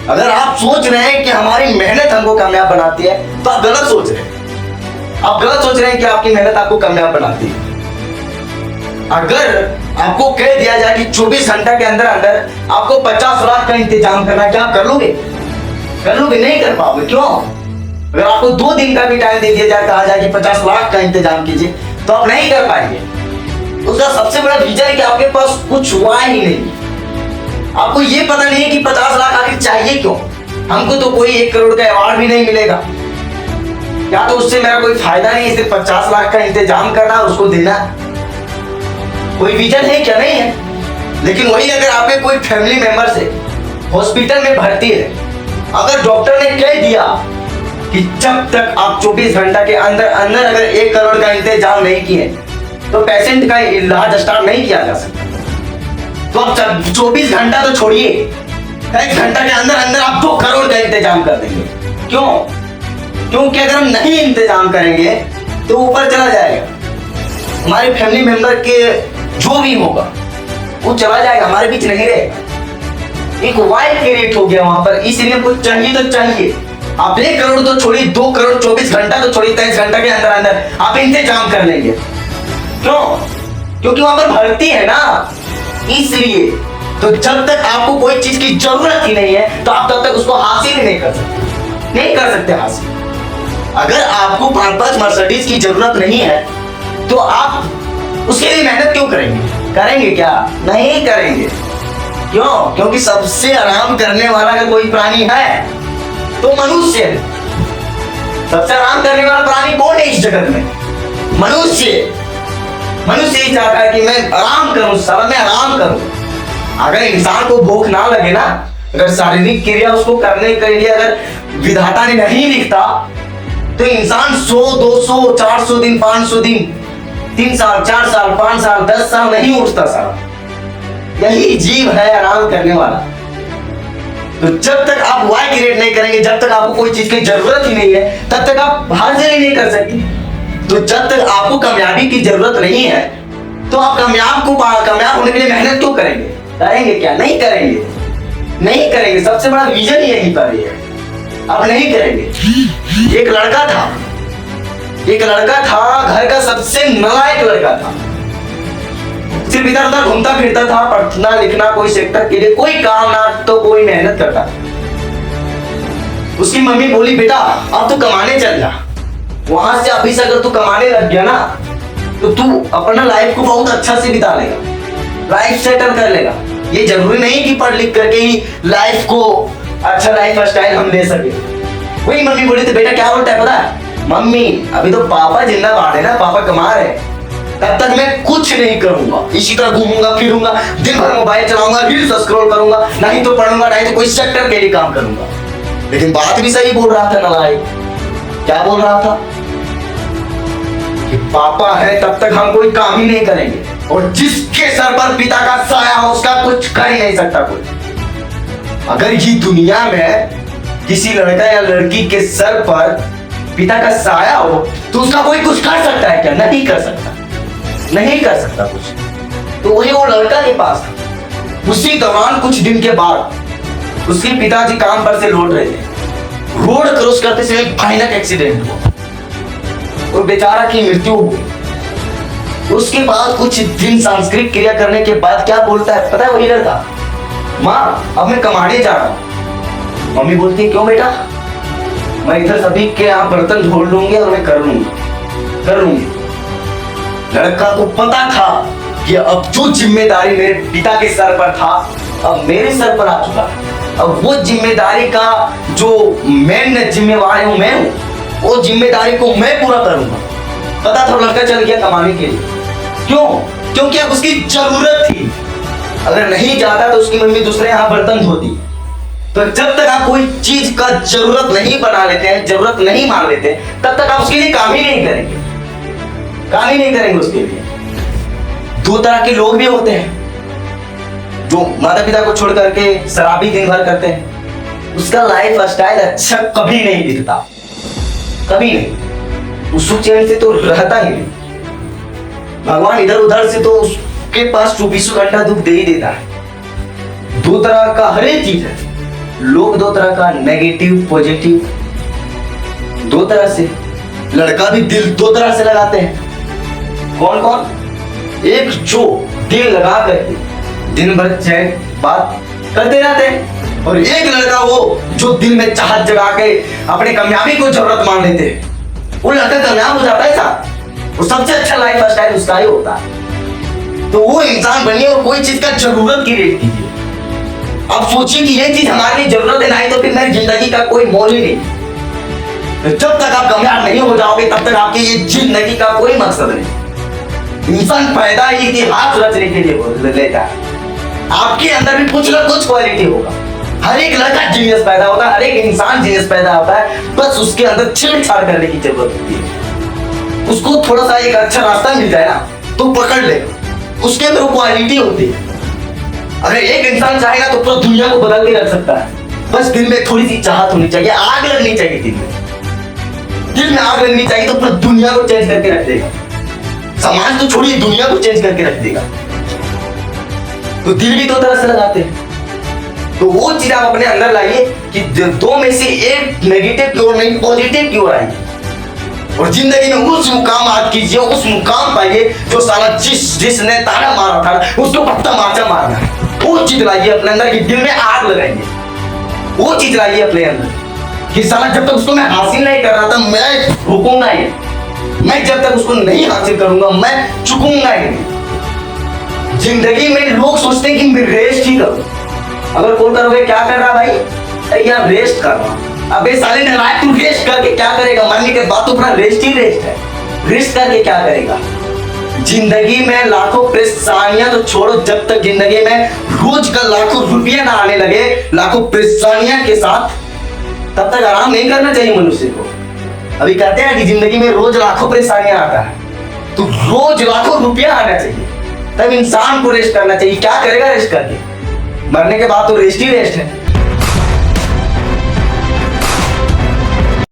अगर आप सोच रहे हैं कि हमारी मेहनत हमको कामयाब बनाती है तो आप गलत सोच रहे हैं। आप गलत सोच रहे हैं कि आपकी मेहनत आपको कामयाब बनाती है। अगर आपको कह दिया जाए कि 24 घंटा के अंदर अंदर आपको 50 लाख का इंतजाम करना है, क्या आप कर लोगे? कर लोगे? नहीं कर पाओगे। क्यों? अगर आपको 2 दिन का भी टाइम दे दिया जाए, कहा जाए कि 50 लाख का इंतजाम कीजिए, तो आप नहीं कर पाएंगे। उसका सबसे बड़ा रीजन है कि आपके पास कुछ हुआ ही नहीं। आपको ये पता नहीं है कि 50 लाख आखिर चाहिए क्यों। हमको तो कोई 1 करोड़ का अवार्ड भी नहीं मिलेगा, या तो उससे मेरा कोई फायदा नहीं है, सिर्फ 50 लाख का इंतजाम करना, उसको देना। कोई विजन है क्या? नहीं है। लेकिन वही अगर आपके कोई फैमिली मेंबर से हॉस्पिटल में भर्ती है, अगर डॉक्टर ने कह दिया कि जब तक आप 24 घंटा के अंदर अंदर अगर 1 करोड़ का इंतजाम नहीं किए तो पेशेंट का इलाज स्टार्ट नहीं किया जा सकता, तो आप 24 घंटा तो छोड़िए, 1 घंटा के अंदर अंदर आप 2 करोड़ का इंतजाम कर देंगे। क्यों? क्योंकि अगर हम नहीं इंतजाम करेंगे तो ऊपर चला जाएगा, हमारे फैमिली मेंबर के जो भी होगा वो चला जाएगा, हमारे बीच नहीं रहेगा। एक वाइड क्रिएट हो गया वहां पर। इसलिए हमको चाहिए तो चाहिए, आप 1 करोड़ तो छोड़िए, 2 करोड़ 24 घंटा तो छोड़िए, 23 घंटा के अंदर अंदर आप इंतजाम कर लेंगे। क्यों? क्योंकि वहां पर भर्ती है ना, इसलिए। तो जब तक आपको कोई चीज की जरूरत ही नहीं है तो आप तब तक उसको हासिल ही नहीं कर सकते, नहीं कर सकते हासिल। अगर आपको 5-5 मर्सिडीज की जरूरत नहीं है तो आप उसके लिए मेहनत क्यों करेंगे? करेंगे क्या? नहीं करेंगे। क्यों? क्योंकि सबसे आराम करने वाला अगर कोई प्राणी है तो मनुष्य है। सबसे आराम करने वाला प्राणी कौन है इस जगत में? मनुष्य। मनुष्य ही चाहता है कि मैं आराम करूं, सारा मैं आराम करूं। अगर इंसान को भूख ना लगे ना, अगर शारीरिक क्रिया उसको करने के लिए अगर विधाता ने नहीं लिखता तो इंसान 100, 200, 400 दिन, 500 दिन, 3 साल, 4 साल, 5 साल, 10 साल नहीं उठता सारा। यही जीव है आराम करने वाला। तो जब तक आप वाई क्रिएट नहीं करेंगे, जब तक आपको कोई चीज की जरूरत ही नहीं है, तब तक आप हासिल ही नहीं कर सकते। तो जब तक आपको कामयाबी की जरूरत नहीं है तो आप कामयाब होने के लिए मेहनत क्यों करेंगे? करेंगे क्या? नहीं करेंगे, नहीं करेंगे। सबसे बड़ा विजन यही पर है, आप नहीं करेंगे। एक लड़का था, घर का सबसे नालायक लड़का था, सिर्फ इधर उधर घूमता फिरता था, पढ़ना लिखना कोई सेक्टर के लिए कोई काम ना तो कोई मेहनत करता। उसकी मम्मी बोली बेटा अब तू कमाने चल जा, वहां से अभी से अगर तू कमाने लग गया ना तो तू अपना लाइफ को बहुत अच्छा से बिता लेगा, लाइफ सेटल कर लेगा। ये जरूरी नहीं कि पढ़ लिख करके ही लाइफ को अच्छा लाइफ स्टाइल हम दे सके। वही मम्मी बोली थी बेटा क्या बोलता है पता है? मम्मी अभी तो पापा जिंदाबाद है ना, पापा कमा रहे, तब तक मैं कुछ नहीं करूंगा, इसी तरह घूमूंगा फिरूंगा, दिन भर मोबाइल चलाऊंगा, रील्स स्क्रॉल करूंगा, नहीं तो पढ़ूंगा, नहीं तो कोई सेक्टर के लिए काम करूंगा। लेकिन बात भी सही बोल रहा था नालायक। क्या बोल रहा था? कि पापा है तब तक हम कोई काम ही नहीं करेंगे, और जिसके सर पर पिता का साया हो उसका कुछ कर ही नहीं सकता कोई। अगर ये दुनिया में किसी लड़का या लड़की के सर पर पिता का साया हो तो उसका कोई कुछ कर सकता है क्या? नहीं कर सकता, नहीं कर सकता कुछ। तो वही वो लड़का के पास था। उसी दौरान कुछ दिन के बाद उसके पिताजी काम पर से लौट रहे थे, रोड क्रॉस करते समय भयानक एक्सीडेंट हुआ और बेचारा की मृत्यु हो गई। उसके बाद कुछ दिन सांस्कृतिक क्रिया करने के बाद क्या बोलता है पता है वही लड़का? माँ अब मैं कमाने जा रहा हूँ। मम्मी बोलती है क्यों बेटा? मैं इधर सभी के यहाँ बर्तन धो लूंगी और मैं कर लूंगी। लड़का को पता था कि अब जो जिम्मेदारी मेरे पिता के सर पर था अब मेरे सर पर आ चुका है। अब वो जिम्मेदारी का जो मेन जिम्मेवार हूँ मैं हूँ, वो जिम्मेदारी को मैं पूरा करूंगा। पता था लड़का चल गया कमाने के लिए। क्यों? क्योंकि अब उसकी जरूरत थी। अगर नहीं जाता तो उसकी मम्मी दूसरे यहाँ बर्तन धोती। तो जब तक आप कोई चीज का जरूरत नहीं बना लेते हैं, जरूरत नहीं मान लेते, तब तक आप उसके लिए काम ही नहीं करेंगे, काम ही नहीं करेंगे उसके लिए। 2 तरह के लोग भी होते हैं, जो माता पिता को छोड़ करके शराबी दिन भर करते हैं, उसका लाइफ स्टाइल अच्छा कभी नहीं दिखता, कभी नहीं। उस चैन से तो रहता ही नहीं। भगवान इधर उधर से तो उसके पास 24 घंटा दुख दे ही देता है। 2 तरह का हर एक चीज है। लोग दो तरह का, नेगेटिव पॉजिटिव, दो तरह से। लड़का भी दिल दो तरह से लगाते हैं। कौन कौन? एक जो दिल लगा करके दिन भर चैट बात करते रहते हैं, और एक लड़का वो जो दिल में चाहत जगा के अपने कामयाबी को जरूरत मान लेते हैं। वो लड़का कामयाब हो जाता है साहब, वो सबसे अच्छा लाइफ स्टाइल उसका ही होता है। तो वो इंसान बनिए और कोई चीज का जरूरत क्रिएट कीजिए। अब सोचिए कि ये चीज हमारे लिए जरूरत है, नहीं तो फिर मेरी जिंदगी का कोई मोल ही नहीं। जब तक आप कामयाब नहीं हो जाओगे तब तक आपकी ये जिंदगी का कोई मकसद नहीं। इंसान पैदा ही इतिहास रचने के लिए लेता है। आपके अंदर भी कुछ ना कुछ क्वालिटी होगा। हर एक लड़का जीनियस पैदा होता है, हर एक इंसान जीनियस पैदा होता है, बस उसके अंदर छेड़छाड़ करने की जरूरत होती है। उसको थोड़ा सा एक अच्छा रास्ता मिल जाए ना तो पकड़ ले, उसके अंदर वो क्वालिटी होती है। अगर एक इंसान चाहेगा तो पूरी दुनिया को बदल के रख सकता है। बस दिल में थोड़ी सी चाहत होनी चाहिए, आग लगनी चाहिए दिल में। दिल में आग लगनी चाहिए तो पूरी दुनिया को चेंज करके रख देगा। समाज तो छोड़िए, दुनिया को चेंज करके रख देगा। तो दिल भी दो तरह से लगाते हैं। तो वो चीज आप अपने अंदर लाइए कि दो में से एक नेगेटिव की ओर नहीं, पॉजिटिव की ओर आइए, और जिंदगी में उस मुकाम आप कीजिए, उस मुकाम पाइए जो साला जिसने तारा मारा था उसको पत्ता माचा मारना है। वो चीज लाइए अपने अंदर कि दिल में आग लगाइए। वो चीज लाइए अपने अंदर कि साला जब तक उसको मैं हासिल नहीं कर रहा था मैं रुकूंगा ही, मैं जब तक उसको नहीं हासिल करूंगा मैं चुकूंगा ही नहीं। जिंदगी में लोग सोचते हैं कि मैं रेस्ट ही करूं। अगर कॉल करोगे क्या कर रहा भाई, यार रेस्ट कर रहा। अबे साले नालायक, तू रेस्ट करके क्या करेगा? मरने के बाद तो अपना रेस्ट ही रेस्ट है। रेस्ट करके क्या करेगा? जिंदगी में लाखों परेशानियां तो छोड़ो, जब तक जिंदगी में रोज का लाखों रुपया ना आने लगे, लाखों परेशानियां के साथ, तब तक आराम नहीं करना चाहिए मनुष्य को। अभी कहते हैं कि जिंदगी में रोज लाखों परेशानियां आता है, तो रोज लाखों रुपया आना चाहिए, तब इंसान को रेस्ट करना चाहिए। क्या करेगा रेस्ट करके? मरने के बाद तो रेस्ट ही रेस्ट है।